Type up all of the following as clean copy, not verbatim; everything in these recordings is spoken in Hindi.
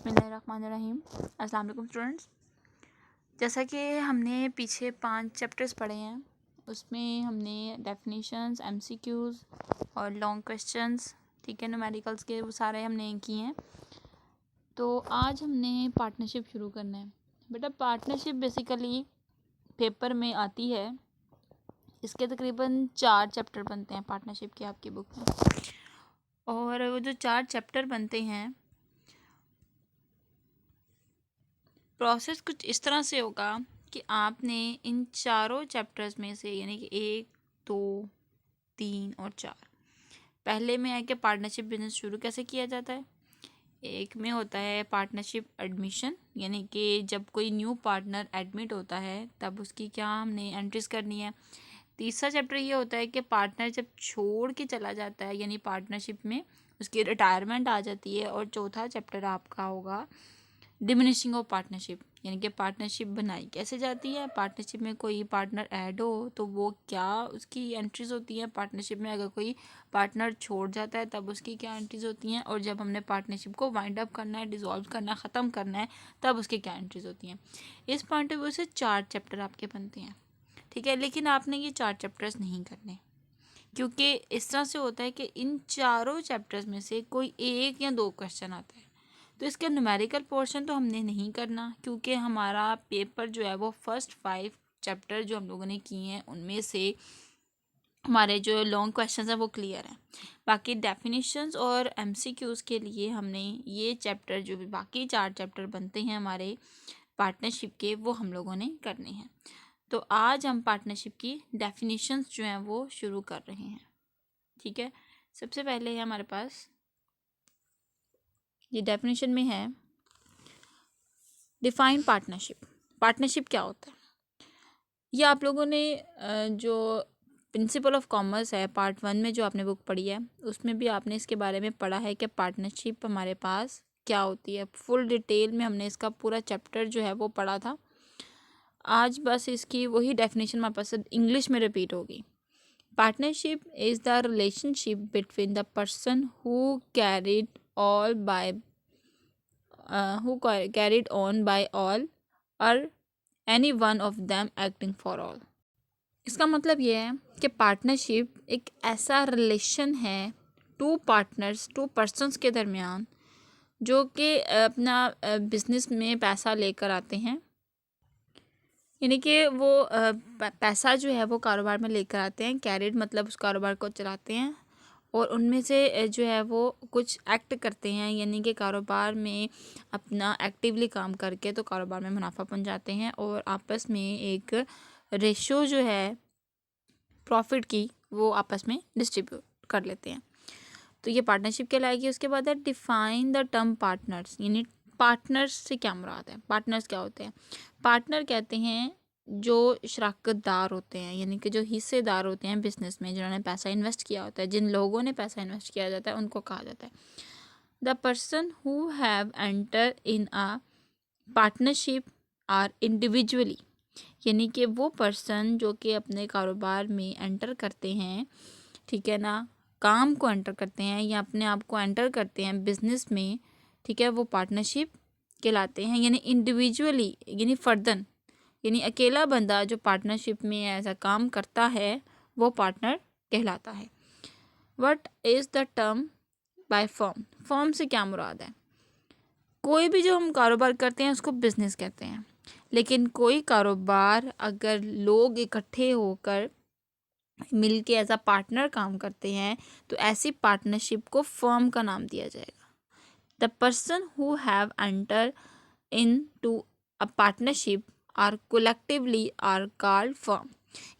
बिस्मिल्लाहिर्रहमानिर्रहीम। अस्सलाम वालेकुम स्टूडेंट्स। जैसा कि हमने पीछे 5 चैप्टर्स पढ़े हैं, उसमें हमने डेफिनेशंस, एमसीक्यूज़ और लॉन्ग क्वेश्चंस, ठीक है, न्यूमेरिकल्स के वो सारे हमने किए हैं। तो आज हमने पार्टनरशिप शुरू करना है। बेटा पार्टनरशिप बेसिकली पेपर में आती है, इसके तकरीबन 4 चैप्टर बनते हैं पार्टनरशिप के आपकी बुक में। और वो जो 4 चैप्टर बनते हैं, प्रोसेस कुछ इस तरह से होगा कि आपने इन चारों चैप्टर्स में से यानी कि 1, 2, 3 और 4 पहले में है कि पार्टनरशिप बिजनेस शुरू कैसे किया जाता है। एक में होता है पार्टनरशिप एडमिशन, यानी कि जब कोई न्यू पार्टनर एडमिट होता है तब उसकी क्या हमने एंट्रीज करनी है। तीसरा चैप्टर ये होता है कि पार्टनर जब छोड़ के चला जाता है, यानी पार्टनरशिप में उसकी रिटायरमेंट आ जाती है। और चौथा चैप्टर आपका होगा डिमिनिशिंग ऑफ पार्टनरशिप, यानी कि पार्टनरशिप बनाई कैसे जाती है। पार्टनरशिप में कोई पार्टनर ऐड हो तो वो क्या उसकी एंट्रीज होती हैं। पार्टनरशिप में अगर कोई पार्टनर छोड़ जाता है तब उसकी क्या एंट्रीज होती हैं। और जब हमने पार्टनरशिप को वाइंड अप करना है, डिसॉल्व करना है, ख़त्म करना है, तब उसकी क्या एंट्रीज होती हैं। इस पॉइंट ऑफ व्यू से 4 चैप्टर आपके बनते हैं, ठीक है। लेकिन आपने ये 4 चैप्टर्स नहीं करने, क्योंकि इस तरह से होता है कि इन चारों चैप्टर्स में से कोई 1 या 2 क्वेश्चन आता है। तो इसका न्यूमेरिकल पोर्शन तो हमने नहीं करना, क्योंकि हमारा पेपर जो है वो फर्स्ट 5 चैप्टर जो हम लोगों ने किए हैं उनमें से हमारे जो लॉन्ग क्वेश्चंस हैं वो क्लियर हैं। बाकी डेफिनेशंस और एमसीक्यूज़ के लिए हमने ये चैप्टर जो भी बाकी 4 चैप्टर बनते हैं हमारे पार्टनरशिप के, वो हम लोगों ने करने हैं। तो आज हम पार्टनरशिप की डेफिनेशंस जो हैं वो शुरू कर रहे हैं, ठीक है। सबसे पहले है हमारे पास ये डेफिनेशन में है डिफाइन पार्टनरशिप। पार्टनरशिप क्या होता है ये आप लोगों ने जो प्रिंसिपल ऑफ कॉमर्स है पार्ट 1 में जो आपने बुक पढ़ी है उसमें भी आपने इसके बारे में पढ़ा है कि पार्टनरशिप हमारे पास क्या होती है। फुल डिटेल में हमने इसका पूरा चैप्टर जो है वो पढ़ा था। आज बस इसकी वही डेफिनेशन हमारे पास इंग्लिश में रिपीट होगी। Partnership is the relationship between the person who carried all by who carried on by all or any one of them acting for all। इसका मतलब ये है कि पार्टनरशिप एक ऐसा रिलेशन है टू पार्टनर्स, टू पर्सन्स के दरमियान जो कि अपना बिजनेस में पैसा लेकर आते हैं, यानी कि वो पैसा जो है वो कारोबार में लेकर आते हैं। कैरिड मतलब उस कारोबार को चलाते हैं और उनमें से जो है वो कुछ एक्ट करते हैं, यानी कि कारोबार में अपना एक्टिवली काम करके तो कारोबार में मुनाफा पहुंचाते हैं और आपस में एक रेशो जो है प्रॉफिट की वो आपस में डिस्ट्रीब्यूट कर लेते हैं। तो ये पार्टनरशिप कहलाएगी। उसके बाद है डिफाइन द टर्म पार्टनर्स, यानी पार्टनर्स से क्या मुराद है। पार्टनर्स क्या होते हैं। पार्टनर कहते हैं जो शराकतदार होते हैं, यानी कि जो हिस्सेदार होते हैं बिजनेस में, जिन्होंने पैसा इन्वेस्ट किया होता है, जिन लोगों ने पैसा इन्वेस्ट किया जाता है उनको कहा जाता है। The person who have enter in a partnership are individually, यानी कि वो पर्सन जो कि अपने कारोबार में एंटर करते हैं, ठीक है ना, काम को एंटर करते हैं या अपने आप को एंटर करते हैं बिजनेस में, ठीक है, वो पार्टनरशिप कहलाते हैं। यानी इंडिविजुअली यानी फर्दन, यानी अकेला बंदा जो पार्टनरशिप में ऐसा काम करता है वो पार्टनर कहलाता है। What is the term by firm. Firm से क्या मुराद है। कोई भी जो हम कारोबार करते हैं उसको बिजनेस कहते हैं, लेकिन कोई कारोबार अगर लोग इकट्ठे होकर मिलके एज अ पार्टनर काम करते हैं तो ऐसी पार्टनरशिप को फर्म का नाम दिया जाएगा। The person who have enter into a partnership are collectively are called firm,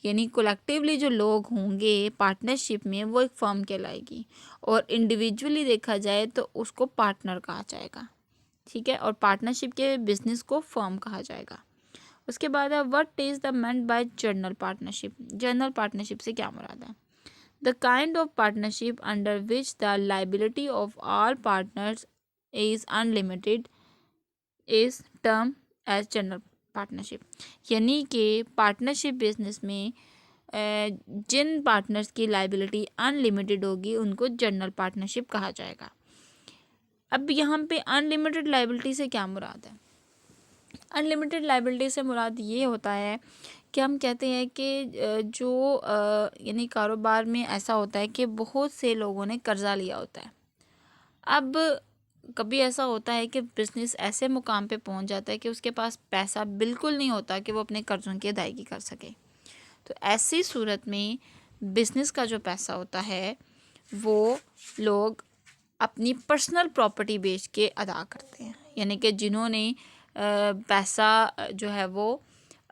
यानी कोलेक्टिवली जो लोग होंगे पार्टनरशिप में वो एक फर्म कहलाएगी और इंडिविजुअली देखा जाए तो उसको पार्टनर कहा जाएगा, ठीक है। और पार्टनरशिप के बिजनेस को फर्म कहा जाएगा। उसके बाद है what is the meant by general partnership. General partnership से क्या मुराद है। The kind of partnership under which the liability of all partners is unlimited is term as general partnership, यानी कि पार्टनरशिप बिजनेस में जिन पार्टनर्स की लाइबिलिटी अनलिमिटेड होगी उनको जनरल पार्टनरशिप कहा जाएगा। अब यहाँ पे अनलिमिटेड लाइबिलिटी से क्या मुराद है? अनलिमिटेड लाइबिलिटी से मुराद ये होता है कि हम कहते हैं कि यानी कारोबार में ऐसा होता है कि बहुत से लोगों ने कर्जा लिया होता है। अब कभी ऐसा होता है कि बिज़नेस ऐसे मुकाम पे पहुंच जाता है कि उसके पास पैसा बिल्कुल नहीं होता कि वो अपने कर्ज़ों की अदायगी कर सके। तो ऐसी सूरत में बिज़नेस का जो पैसा होता है वो लोग अपनी पर्सनल प्रॉपर्टी बेच के अदा करते हैं। यानी कि जिन्होंने पैसा जो है वो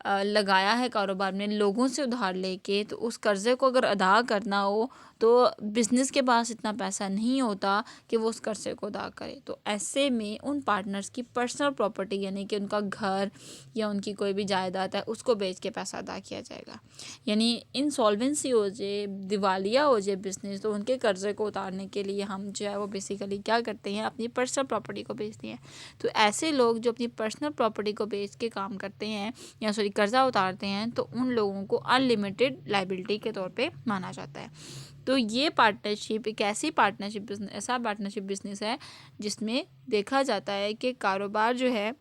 लगाया है कारोबार में लोगों से उधार लेके, तो उस कर्ज़े को अगर अदा करना हो तो बिज़नेस के पास इतना पैसा नहीं होता कि वो उस कर्ज़े को अदा करे। तो ऐसे में उन पार्टनर्स की पर्सनल प्रॉपर्टी यानी कि उनका घर या उनकी कोई भी जायदाद है उसको बेच के पैसा अदा किया जाएगा। यानी इंसॉल्वेंसी हो जाए, दिवालिया हो जाए बिज़नेस, तो उनके कर्ज़े को उतारने के लिए हम जो है वो बेसिकली क्या करते हैं, अपनी पर्सनल प्रॉपर्टी को बेचते हैं। तो ऐसे लोग जो अपनी पर्सनल प्रॉपर्टी को बेच के काम करते हैं या कर्ज़ा उतारते हैं, तो उन लोगों को अनलिमिटेड लाइबिलिटी के तौर पे माना जाता है। तो ये पार्टनरशिप एक ऐसा पार्टनरशिप बिजनेस है जिसमें देखा जाता है कि कारोबार जो है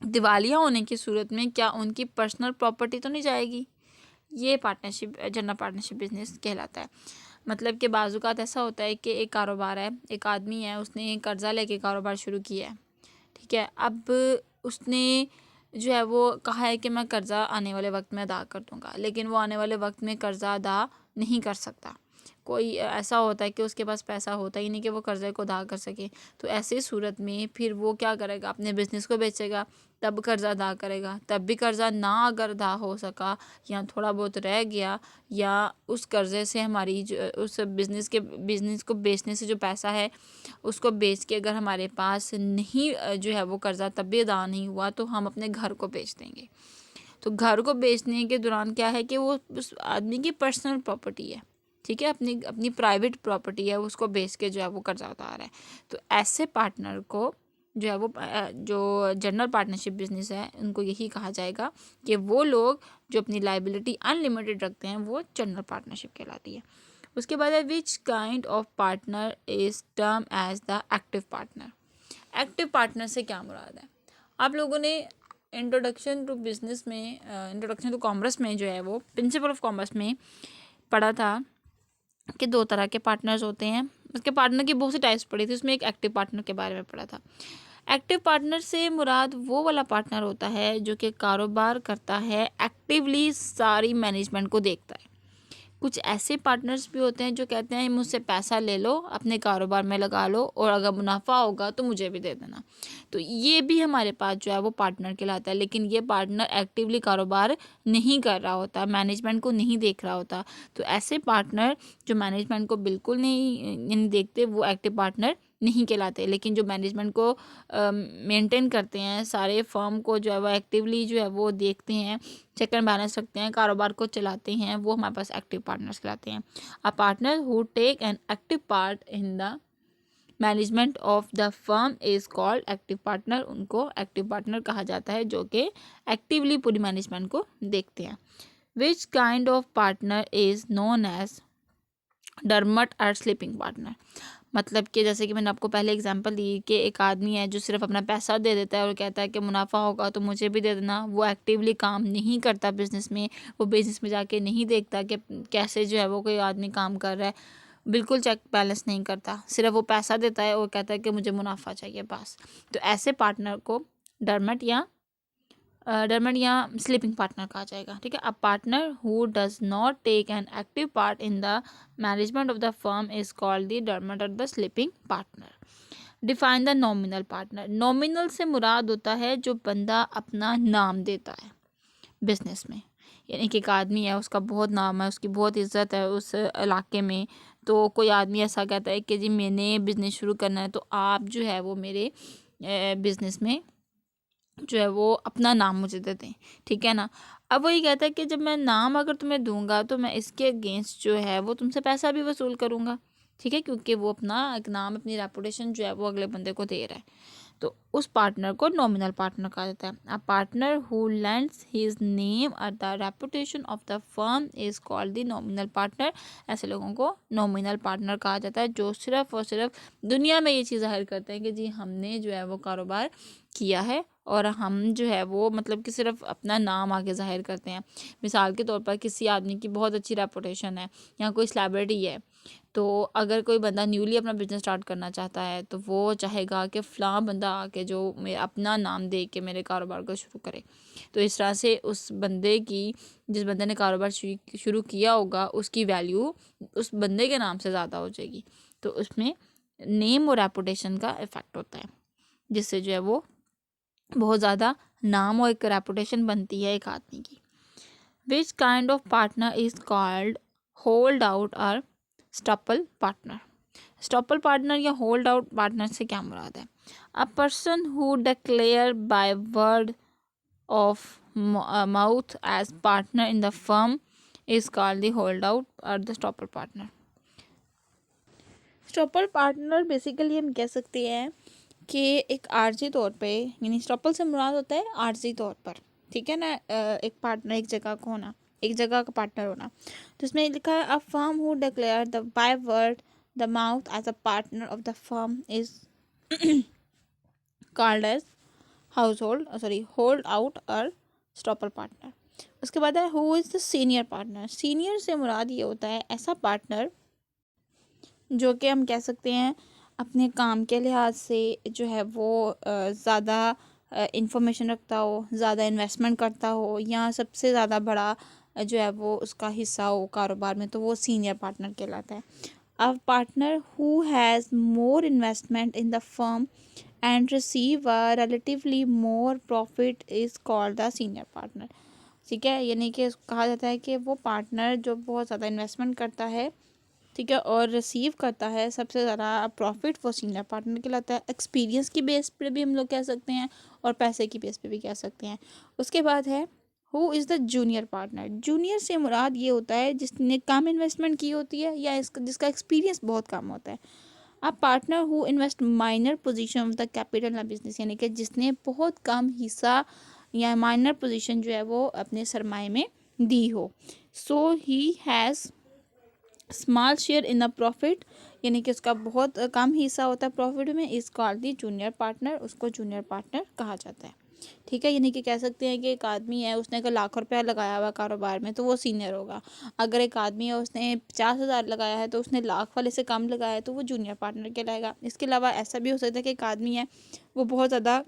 दिवालिया होने की सूरत में क्या उनकी पर्सनल प्रॉपर्टी तो नहीं जाएगी। ये जनरल पार्टनरशिप बिजनेस कहलाता है। मतलब कि बाज़-औक़ात ऐसा होता है कि एक कारोबार है, एक आदमी है, उसने कर्ज़ा लेके कारोबार शुरू किया है, ठीक है। अब उसने जो है वो कहा है कि मैं कर्ज़ा आने वाले वक्त में अदा कर दूंगा, लेकिन वो आने वाले वक्त में कर्ज़ा अदा नहीं कर सकता। कोई ऐसा होता है कि उसके पास पैसा होता ही नहीं कि वो कर्ज़े को अदा कर सके। तो ऐसी सूरत में फिर वो क्या करेगा, अपने बिज़नेस को बेचेगा, तब कर्ज़ा अदा करेगा। तब भी कर्ज़ा ना अगर अदा हो सका या थोड़ा बहुत रह गया, या उस कर्ज़े से हमारी जो उस बिज़नेस को बेचने से जो पैसा है उसको बेच के अगर हमारे पास नहीं जो है वो कर्ज़ा तब भी अदा नहीं हुआ, तो हम अपने घर को बेच देंगे। तो घर को बेचने के दौरान क्या है कि वो उस आदमी की पर्सनल प्रॉपर्टी है, ठीक है, अपनी अपनी प्राइवेट प्रॉपर्टी है, उसको बेच के जो है वो कर्जा उतार है। तो ऐसे पार्टनर को जो है वो जो जनरल पार्टनरशिप बिजनेस है उनको यही कहा जाएगा कि वो लोग जो अपनी लाइबिलिटी अनलिमिटेड रखते हैं वो जनरल पार्टनरशिप कहलाती है। उसके बाद है which kind of partner is term as the active partner. Active partner से क्या मुराद है? आप लोगों ने इंट्रोडक्शन टू कॉमर्स में जो है वो प्रिंसिपल ऑफ कॉमर्स में पढ़ा था कि 2 तरह के पार्टनर्स होते हैं। उसके पार्टनर की बहुत सी टाइप्स पढ़ी थी, उसमें एक एक्टिव पार्टनर के बारे में पढ़ा था। एक्टिव पार्टनर से मुराद वो वाला पार्टनर होता है जो कि कारोबार करता है, एक्टिवली सारी मैनेजमेंट को देखता है। कुछ ऐसे पार्टनर्स भी होते हैं जो कहते हैं मुझसे पैसा ले लो, अपने कारोबार में लगा लो, और अगर मुनाफा होगा तो मुझे भी दे देना। तो ये भी हमारे पास जो है वो पार्टनर कहलाता है, लेकिन ये पार्टनर एक्टिवली कारोबार नहीं कर रहा होता, मैनेजमेंट को नहीं देख रहा होता। तो ऐसे पार्टनर जो मैनेजमेंट को बिल्कुल नहीं देखते वो एक्टिव पार्टनर नहीं कहलाते। लेकिन जो मैनेजमेंट को मेंटेन करते हैं, सारे फर्म को जो है वो एक्टिवली जो है वो देखते हैं, चेक एंड बैलेंस रखते हैं, कारोबार को चलाते हैं, वो हमारे पास एक्टिव पार्टनर्स कहलाते हैं। A partner who take an active part in the management of the firm is called active partner. उनको एक्टिव पार्टनर कहा जाता है जो कि एक्टिवली पूरी मैनेजमेंट को देखते हैं। Which kind of partner is known as dormant और स्लीपिंग पार्टनर। मतलब कि जैसे कि मैंने आपको पहले एग्जांपल दी कि एक आदमी है जो सिर्फ अपना पैसा दे देता है और कहता है कि मुनाफा होगा तो मुझे भी दे देना। वो एक्टिवली काम नहीं करता बिज़नेस में, वो बिज़नेस में जाके नहीं देखता कि कैसे जो है वो कोई आदमी काम कर रहा है, बिल्कुल चेक बैलेंस नहीं करता, सिर्फ वो पैसा देता है और कहता है कि मुझे मुनाफा चाहिए बस। तो ऐसे पार्टनर को डरमट या स्लीपिंग पार्टनर कहा जाएगा, ठीक है। A partner who does not take an active part in the management of the firm is called the dormant और the sleeping partner. Define the nominal partner. Nominal से मुराद होता है जो बंदा अपना नाम देता है बिजनेस में, यानी कि एक आदमी है उसका बहुत नाम है, उसकी बहुत इज्जत है उस इलाके में, तो कोई आदमी ऐसा कहता है कि जी मैंने बिज़नेस शुरू करना है तो आप जो है वो मेरे बिज़नेस में जो है वो अपना नाम मुझे दे दें, ठीक है ना। अब वही कहता है कि जब मैं नाम अगर तुम्हें दूंगा तो मैं इसके अगेंस्ट जो है वो तुमसे पैसा भी वसूल करूंगा, ठीक है, क्योंकि वो अपना एक नाम, अपनी रेपुटेशन जो है वो अगले बंदे को दे रहा है। तो उस पार्टनर को नॉमिनल पार्टनर कहा जाता है। A partner who lends his name और the reputation of the firm is called the nominal partner. ऐसे लोगों को नॉमिनल पार्टनर कहा जाता है जो सिर्फ और सिर्फ दुनिया में ये चीज़ जाहिर करते हैं कि जी हमने जो है वो कारोबार किया है और हम जो है वो मतलब कि सिर्फ अपना नाम आगे जाहिर करते हैं। मिसाल के तौर पर किसी आदमी की बहुत अच्छी रेपुटेशन है या कोई सेलिब्रिटी है, तो अगर कोई बंदा न्यूली अपना बिजनेस स्टार्ट करना चाहता है तो वो चाहेगा कि फ़लाँ बंदा आके जो अपना नाम दे के मेरे कारोबार को शुरू करे। तो इस तरह से उस बंदे की, जिस बंदे ने कारोबार शुरू किया होगा, उसकी वैल्यू उस बंदे के नाम से ज़्यादा हो जाएगी। तो उसमें नेम और रेपुटेशन का इफ़ेक्ट होता है, जिससे जो है वो बहुत ज़्यादा नाम और एक रेपुटेशन बनती है एक आदमी की। Which kind of partner is called hold out और स्टॉपल पार्टनर। स्टॉपल पार्टनर या होल्ड आउट पार्टनर से क्या मुराद है? A person who declare by word of mouth as partner in the firm is called the hold out और the estoppel partner. Estoppel partner basically हम कह सकते हैं कि एक आर्जी तौर पे, यानी स्टॉपल से मुराद होता है आर्जी तौर पर, ठीक है ना, एक पार्टनर एक जगह का होना, एक जगह का पार्टनर होना। तो इसमें लिखा है a firm who declare the by word the mouth as a partner of the firm is called as hold out और स्टॉपल पार्टनर। उसके बाद है who is the senior partner. Senior से मुराद ये होता है ऐसा पार्टनर जो कि हम कह सकते हैं अपने काम के लिहाज से जो है वो ज़्यादा इंफॉर्मेशन रखता हो, ज़्यादा इन्वेस्टमेंट करता हो या सबसे ज़्यादा बड़ा जो है वो उसका हिस्सा हो कारोबार में, तो वो सीनियर पार्टनर कहलाता है। A partner who has more investment in the firm and receive a relatively more profit is called the senior partner. ठीक है, यानी कि कहा जाता है कि वो पार्टनर जो बहुत ज़्यादा इन्वेस्टमेंट करता है, ठीक है, और रिसीव करता है सबसे ज़्यादा प्रॉफिट, वो सीनियर पार्टनर कहलाता है। एक्सपीरियंस की बेस पे भी हम लोग कह सकते हैं और पैसे की बेस पे भी कह सकते हैं। उसके बाद है who is the junior partner. Junior से मुराद ये होता है जिसने कम इन्वेस्टमेंट की होती है या जिसका एक्सपीरियंस बहुत कम होता है। अब partner who invest minor position of the capital in business, यानी कि जिसने बहुत कम हिस्सा या माइनर पोजीशन जो है वो अपने सरमाए में दी हो। So he has small share in the profit, यानी कि उसका बहुत कम हिस्सा होता है प्रॉफिट में, इस कॉल्ड दी जूनियर पार्टनर, उसको जूनियर पार्टनर कहा जाता है। ठीक है, यानी कि कह सकते हैं कि एक आदमी है उसने अगर लाख रुपया लगाया हुआ कारोबार में तो वो सीनियर होगा। अगर एक आदमी है उसने 50,000 लगाया है तो उसने लाख वाले से कम लगाया है तो वो जूनियर पार्टनर कहलाएगा। इसके अलावा ऐसा भी हो सकता है कि एक आदमी है वो बहुत ज़्यादा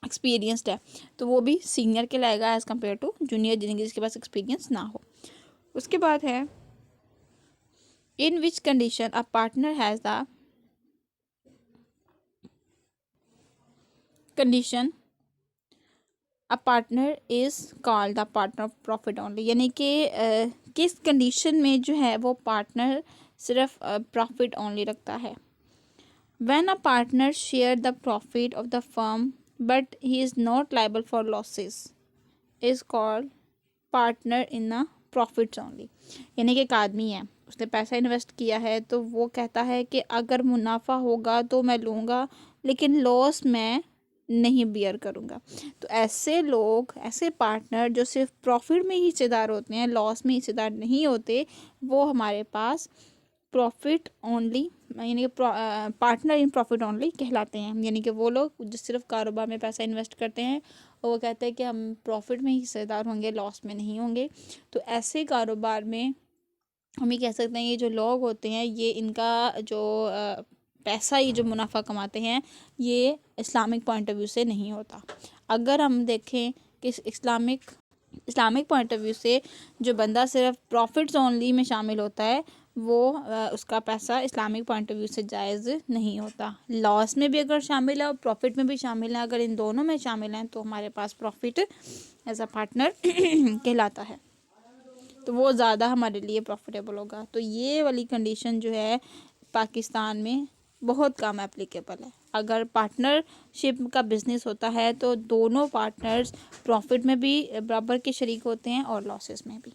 एक्सपीरियंसड है तो वो भी सीनियर कहलाएगा एज़ कम्पेयर टू जूनियर जिसके पास एक्सपीरियंस ना हो। उसके बाद है in which condition a partner has the condition a partner is called the partner of profit only, यानी कि किस कंडीशन में जो है वो पार्टनर सिर्फ प्रॉफिट ओनली रखता है। when a partner share the profit of the firm but he is not liable for losses is called partner in the profits only, यानी कि एक आदमी है उसने पैसा इन्वेस्ट किया है तो वो कहता है कि अगर मुनाफा होगा तो मैं लूँगा लेकिन लॉस मैं नहीं बियर करूँगा। तो ऐसे लोग, ऐसे पार्टनर जो सिर्फ प्रॉफिट में ही हिस्सेदार होते हैं, लॉस में हिस्सेदार नहीं होते, वो हमारे पास प्रॉफिट ओनली यानी कि पार्टनर इन प्रॉफिट ओनली कहलाते हैं। यानी कि वो लोग जो सिर्फ कारोबार में पैसा इन्वेस्ट करते हैं और वो कहते हैं कि हम प्रॉफिट में हिस्सेदार होंगे, लॉस में नहीं होंगे। तो ऐसे कारोबार में हम ये कह सकते हैं ये जो लोग होते हैं ये इनका जो पैसा, ये जो मुनाफा कमाते हैं ये इस्लामिक पॉइंट ऑफ व्यू से नहीं होता। अगर हम देखें कि इस्लामिक पॉइंट ऑफ व्यू से जो बंदा सिर्फ प्रॉफिट्स ओनली में शामिल होता है वो उसका पैसा इस्लामिक पॉइंट ऑफ व्यू से जायज़ नहीं होता। लॉस में भी अगर शामिल है और प्रॉफिट में भी शामिल है, अगर इन दोनों में शामिल हैं तो हमारे पास प्रॉफिट एज अ पार्टनर कहलाता है, तो वो ज़्यादा हमारे लिए प्रॉफिटेबल होगा। तो ये वाली कंडीशन जो है पाकिस्तान में बहुत कम एप्लीकेबल है। अगर पार्टनरशिप का बिज़नेस होता है तो दोनों पार्टनर्स प्रॉफिट में भी बराबर के शरीक होते हैं और लॉसेस में भी।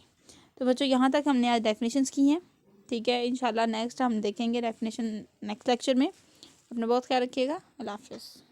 तो बच्चों यहाँ तक हमने आज डेफिनेशंस की हैं, ठीक है। इंशाल्लाह नेक्स्ट हम देखेंगे डेफिनेशन नेक्स्ट लेक्चर में। अपना बहुत ख्याल रखिएगा। अल्लाह हाफिज़।